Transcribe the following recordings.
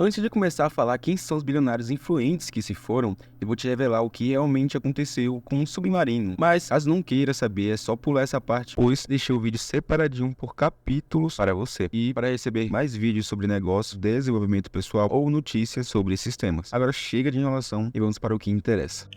Antes de começar a falar quem são os bilionários influentes que se foram, eu vou te revelar o que realmente aconteceu com o submarino. Mas, caso não queira saber, é só pular essa parte, pois deixei o vídeo separadinho por capítulos para você. E para receber mais vídeos sobre negócios, desenvolvimento pessoal ou notícias sobre esses temas. Agora chega de enrolação e vamos para o que interessa.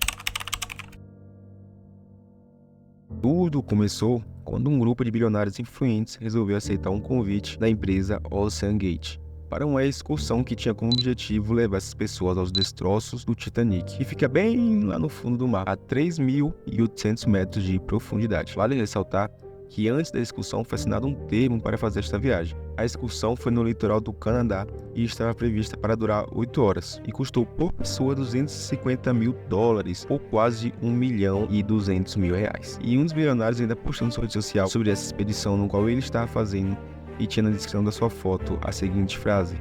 Tudo começou quando um grupo de bilionários influentes resolveu aceitar um convite da empresa OceanGate para uma excursão que tinha como objetivo levar essas pessoas aos destroços do Titanic, que fica bem lá no fundo do mar, a 3.800 metros de profundidade. Vale ressaltar que antes da excursão foi assinado um termo para fazer esta viagem. A excursão foi no litoral do Canadá e estava prevista para durar 8 horas e custou por pessoa $250 mil, ou quase R$ 1.200.000. E um dos bilionários ainda postou na sua rede social sobre essa expedição no qual ele estava fazendo e tinha na descrição da sua foto a seguinte frase: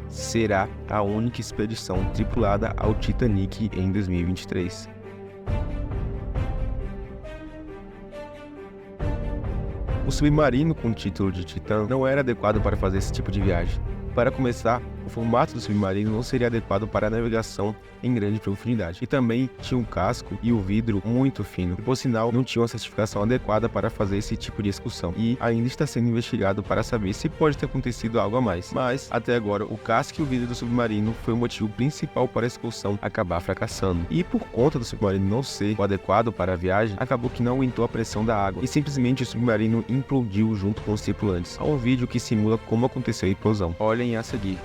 será a única expedição tripulada ao Titanic em 2023. O submarino com o título de Titã não era adequado para fazer esse tipo de viagem. Para começar, o formato do submarino não seria adequado para a navegação em grande profundidade. E também tinha um casco e o vidro muito fino. E por sinal, não tinha uma certificação adequada para fazer esse tipo de excursão. E ainda está sendo investigado para saber se pode ter acontecido algo a mais. Mas, até agora, o casco e o vidro do submarino foi o motivo principal para a excursão acabar fracassando. E por conta do submarino não ser o adequado para a viagem, acabou que não aguentou a pressão da água. E simplesmente o submarino implodiu junto com os tripulantes. Há um vídeo que simula como aconteceu a implosão. Olhem a seguir.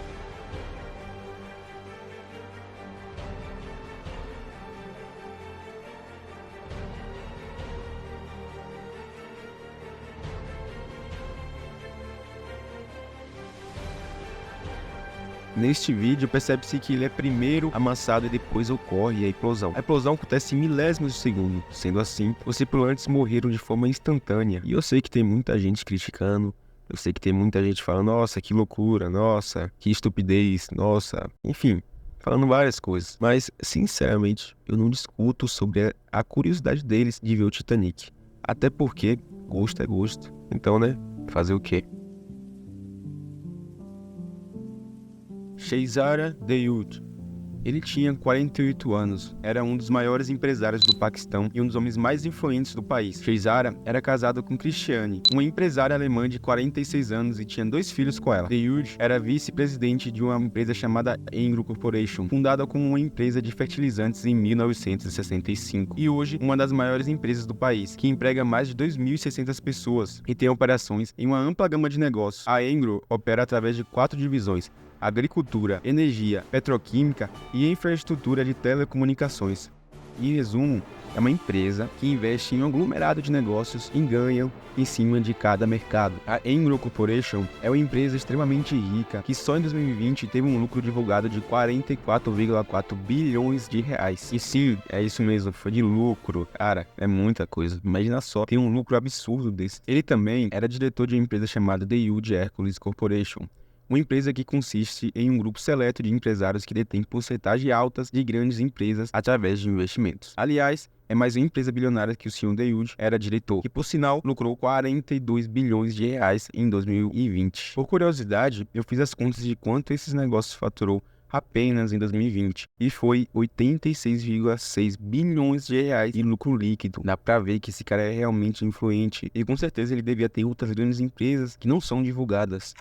Neste vídeo, percebe-se que ele é primeiro amassado e depois ocorre a explosão. A explosão acontece em milésimos de segundo. Sendo assim, os tripulantes morreram de forma instantânea. E eu sei que tem muita gente criticando, eu sei que tem muita gente falando, nossa, que loucura, nossa, que estupidez, nossa, enfim, falando várias coisas. Mas, sinceramente, eu não discuto sobre a curiosidade deles de ver o Titanic. Até porque gosto é gosto. Então, né, fazer o quê? Shehzada Dawood. Ele tinha 48 anos, era um dos maiores empresários do Paquistão e um dos homens mais influentes do país. Shehzada era casado com Christiane, uma empresária alemã de 46 anos e tinha 2 filhos com ela. Dawood era vice-presidente de uma empresa chamada Engro Corporation, fundada como uma empresa de fertilizantes em 1965, e hoje uma das maiores empresas do país, que emprega mais de 2.600 pessoas e tem operações em uma ampla gama de negócios. A Engro opera através de 4 divisões: agricultura, energia, petroquímica e infraestrutura de telecomunicações. Em resumo, é uma empresa que investe em um aglomerado de negócios e ganha em cima de cada mercado. A Engro Corporation é uma empresa extremamente rica que só em 2020 teve um lucro divulgado de 44,4 bilhões de reais. E sim, é isso mesmo, foi de lucro. Cara, é muita coisa. Imagina só, tem um lucro absurdo desse. Ele também era diretor de uma empresa chamada Daewoo Hercules Corporation, uma empresa que consiste em um grupo seleto de empresários que detém porcentagens altas de grandes empresas através de investimentos. Aliás, é mais uma empresa bilionária que o Sr. Dawood era diretor, que por sinal lucrou 42 bilhões de reais em 2020. Por curiosidade, eu fiz as contas de quanto esses negócios faturou apenas em 2020, e foi 86,6 bilhões de reais de lucro líquido. Dá pra ver que esse cara é realmente influente, e com certeza ele devia ter outras grandes empresas que não são divulgadas.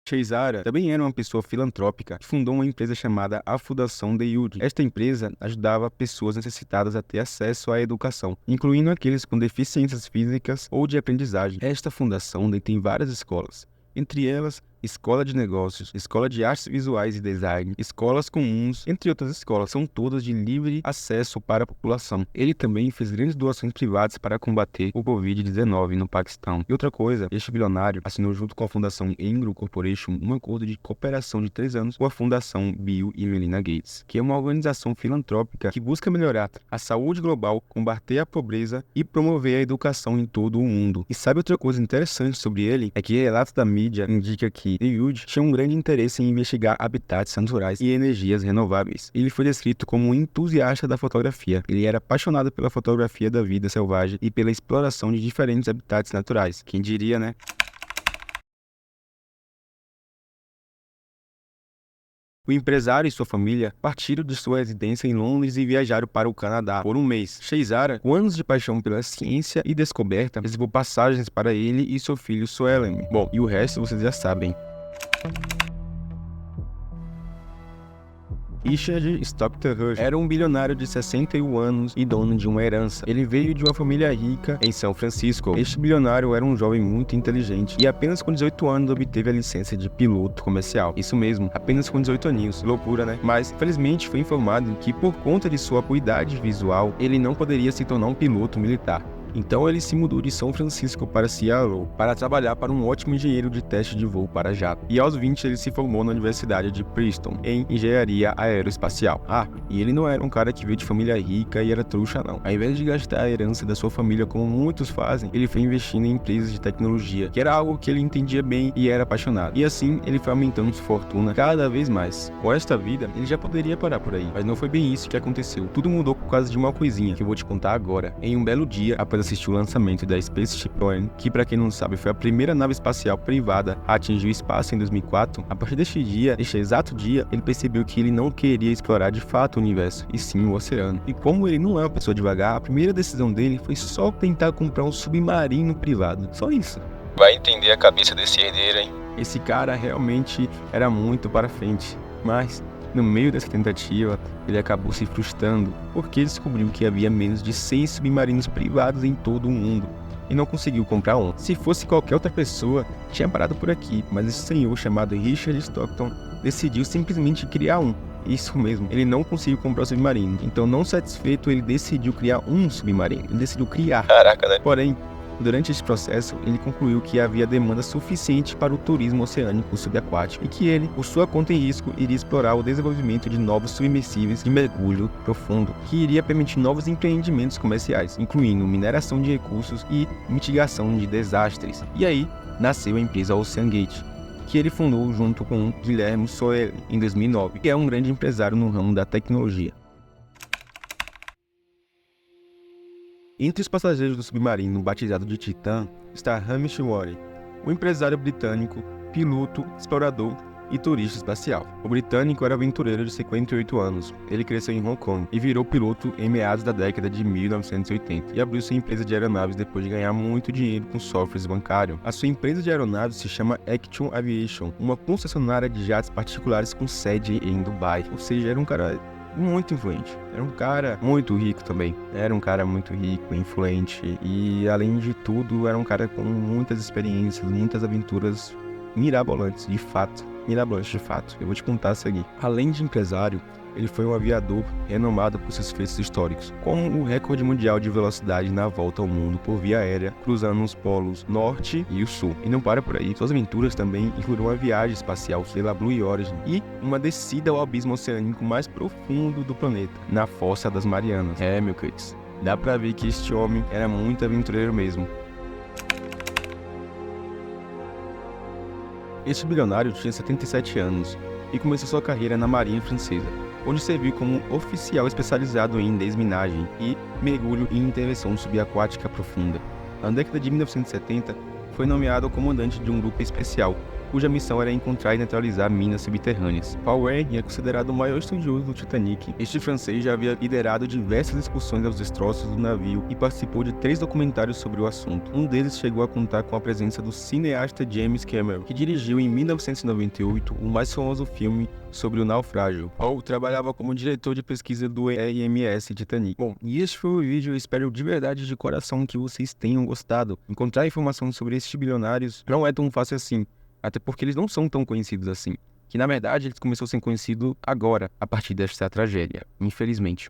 Shehzada também era uma pessoa filantrópica que fundou uma empresa chamada a Fundação Dawood. Esta empresa ajudava pessoas necessitadas a ter acesso à educação, incluindo aqueles com deficiências físicas ou de aprendizagem. Esta fundação detém várias escolas, entre elas Escola de Negócios, Escola de Artes Visuais e Design, escolas comuns, entre outras escolas, são todas de livre acesso para a população. Ele também fez grandes doações privadas para combater o Covid-19 no Paquistão. E outra coisa, este bilionário assinou junto com a Fundação Engro Corporation um acordo de cooperação de 3 anos com a Fundação Bill e Melinda Gates, que é uma organização filantrópica que busca melhorar a saúde global, combater a pobreza e promover a educação em todo o mundo. E sabe outra coisa interessante sobre ele? É que relatos da mídia indicam que Dawood tinha um grande interesse em investigar habitats naturais e energias renováveis. Ele foi descrito como um entusiasta da fotografia. Ele era apaixonado pela fotografia da vida selvagem e pela exploração de diferentes habitats naturais. Quem diria, né? O empresário e sua família partiram de sua residência em Londres e viajaram para o Canadá por um mês. Shahzada, com anos de paixão pela ciência e descoberta, reservou passagens para ele e seu filho Suleiman. Bom, e o resto vocês já sabem. Richard Stockton Rush era um bilionário de 61 anos e dono de uma herança. Ele veio de uma família rica em São Francisco. Este bilionário era um jovem muito inteligente e apenas com 18 anos obteve a licença de piloto comercial. Isso mesmo, apenas com 18 aninhos. Loucura, né? Mas, felizmente, foi informado que por conta de sua acuidade visual, ele não poderia se tornar um piloto militar. Então ele se mudou de São Francisco para Seattle para trabalhar para um ótimo engenheiro de teste de voo para jato. E aos 20 ele se formou na Universidade de Princeton em engenharia aeroespacial. E ele não era um cara que veio de família rica e era trouxa não. Ao invés de gastar a herança da sua família como muitos fazem, ele foi investindo em empresas de tecnologia, que era algo que ele entendia bem e era apaixonado. E assim ele foi aumentando sua fortuna cada vez mais. Com esta vida, ele já poderia parar por aí, mas não foi bem isso que aconteceu. Tudo mudou por causa de uma coisinha que eu vou te contar agora. Em um belo dia, após assistir o lançamento da Spaceship One, que para quem não sabe foi a primeira nave espacial privada a atingir o espaço em 2004, a partir deste exato dia, ele percebeu que ele não queria explorar de fato o universo, e sim o oceano. E como ele não é uma pessoa devagar, a primeira decisão dele foi só tentar comprar um submarino privado. Só isso. Vai entender a cabeça desse herdeiro, hein? Esse cara realmente era muito para frente, mas no meio dessa tentativa, ele acabou se frustrando porque descobriu que havia menos de 100 submarinos privados em todo o mundo e não conseguiu comprar um. Se fosse qualquer outra pessoa, tinha parado por aqui, mas esse senhor chamado Richard Stockton decidiu simplesmente criar um. Isso mesmo, ele não conseguiu comprar o submarino, então não satisfeito, ele decidiu criar um submarino. Ele decidiu criar. Caraca, né? Porém, durante esse processo, ele concluiu que havia demanda suficiente para o turismo oceânico subaquático e que ele, por sua conta e risco, iria explorar o desenvolvimento de novos submersíveis de mergulho profundo, que iria permitir novos empreendimentos comerciais, incluindo mineração de recursos e mitigação de desastres. E aí, nasceu a empresa OceanGate, que ele fundou junto com Guilherme Soelle em 2009, que é um grande empresário no ramo da tecnologia. Entre os passageiros do submarino batizado de Titã está Hamish Ward, um empresário britânico, piloto, explorador e turista espacial. O britânico era aventureiro de 58 anos. Ele cresceu em Hong Kong e virou piloto em meados da década de 1980 e abriu sua empresa de aeronaves depois de ganhar muito dinheiro com softwares bancários. A sua empresa de aeronaves se chama Action Aviation, uma concessionária de jatos particulares com sede em Dubai. Ou seja, era um cara muito influente. Era um cara muito rico também. Era um cara muito rico, influente e, além de tudo, era um cara com muitas experiências, muitas aventuras mirabolantes, de fato. Eu vou te contar isso aqui. Além de empresário, ele foi um aviador renomado por seus feitos históricos, como o recorde mundial de velocidade na volta ao mundo por via aérea, cruzando os polos norte e o sul. E não para por aí, suas aventuras também incluíram uma viagem espacial pela Blue Origin e uma descida ao abismo oceânico mais profundo do planeta, na Fossa das Marianas. Meu queridos, dá pra ver que este homem era muito aventureiro mesmo. Este bilionário tinha 77 anos e começou sua carreira na Marinha Francesa, onde serviu como oficial especializado em desminagem e mergulho e intervenção subaquática profunda. Na década de 1970, foi nomeado comandante de um grupo especial, cuja missão era encontrar e neutralizar minas subterrâneas. Paul Wren é considerado o maior estudioso do Titanic. Este francês já havia liderado diversas excursões aos destroços do navio e participou de 3 documentários sobre o assunto. Um deles chegou a contar com a presença do cineasta James Cameron, que dirigiu em 1998 o mais famoso filme sobre o naufrágio. Paul trabalhava como diretor de pesquisa do RMS Titanic. Bom, e este foi o vídeo. Eu espero de verdade, de coração, que vocês tenham gostado. Encontrar informação sobre estes bilionários não é tão fácil assim. Até porque eles não são tão conhecidos assim. Que na verdade eles começaram a ser conhecidos agora, a partir desta tragédia, infelizmente.